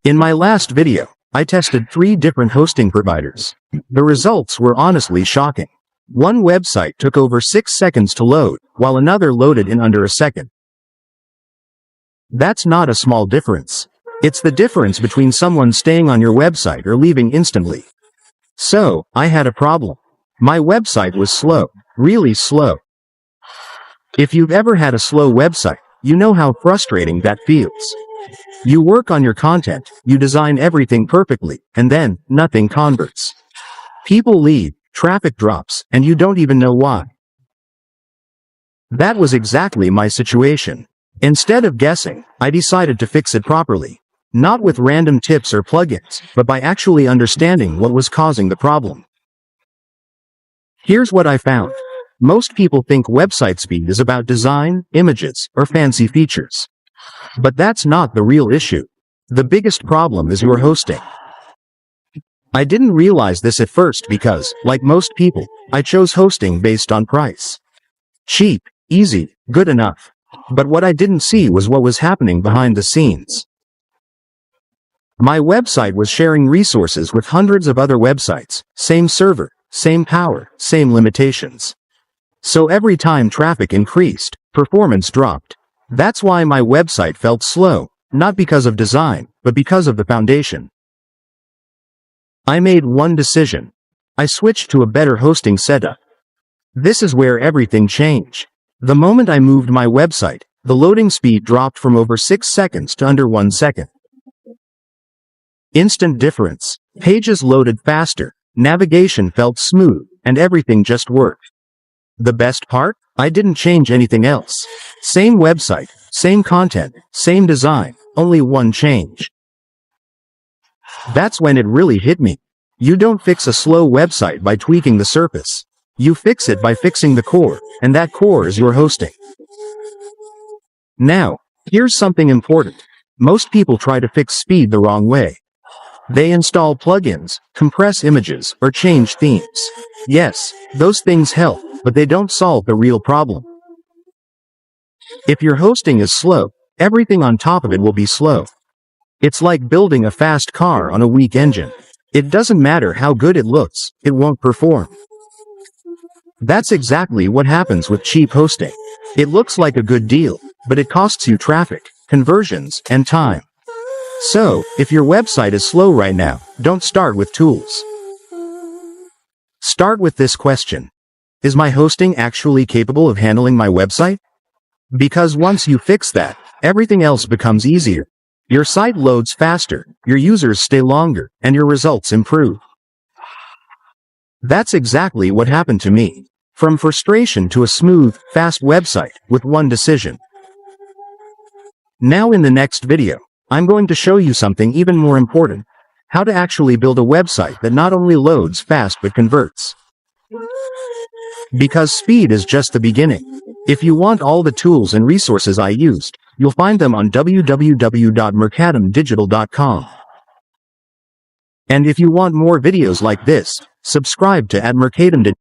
In my last video, I tested 3 different hosting providers. The results were honestly shocking. One website took over 6 seconds to load, while another loaded in under a second. That's not a small difference. It's the difference between someone staying on your website or leaving instantly. So, I had a problem. My website was slow, really slow. If you've ever had a slow website, you know how frustrating that feels. You work on your content, you design everything perfectly, and then, nothing converts. People leave, traffic drops, and you don't even know why. That was exactly my situation. Instead of guessing, I decided to fix it properly. Not with random tips or plugins, but by actually understanding what was causing the problem. Here's what I found. Most people think website speed is about design, images, or fancy features. But that's not the real issue. The biggest problem is your hosting. I didn't realize this at first because, like most people, I chose hosting based on price. Cheap, easy, good enough. But what I didn't see was what was happening behind the scenes. My website was sharing resources with hundreds of other websites, same server, same power, same limitations. So every time traffic increased, performance dropped. That's why my website felt slow, not because of design, but because of the foundation. I made one decision. I switched to a better hosting setup. This is where everything changed. The moment I moved my website, the loading speed dropped from over 6 seconds to under 1 second. Instant difference. Pages loaded faster, navigation felt smooth, and everything just worked. The best part? I didn't change anything else. Same website, same content, same design, only one change. That's when it really hit me. You don't fix a slow website by tweaking the surface. You fix it by fixing the core, and that core is your hosting. Now, here's something important. Most people try to fix speed the wrong way. They install plugins, compress images, or change themes. Yes, those things help, but they don't solve the real problem. If your hosting is slow, everything on top of it will be slow. It's like building a fast car on a weak engine. It doesn't matter how good it looks, it won't perform. That's exactly what happens with cheap hosting. It looks like a good deal, but it costs you traffic, conversions, and time. So, if your website is slow right now, don't start with tools. Start with this question. Is my hosting actually capable of handling my website? Because once you fix that, everything else becomes easier. Your site loads faster, your users stay longer, and your results improve. That's exactly what happened to me. From frustration to a smooth, fast website with one decision. Now in the next video, I'm going to show you something even more important. How to actually build a website that not only loads fast but converts. Because speed is just the beginning. If you want all the tools and resources I used, you'll find them on www.mercatumdigital.com. And if you want more videos like this, subscribe to Mercatum Digital.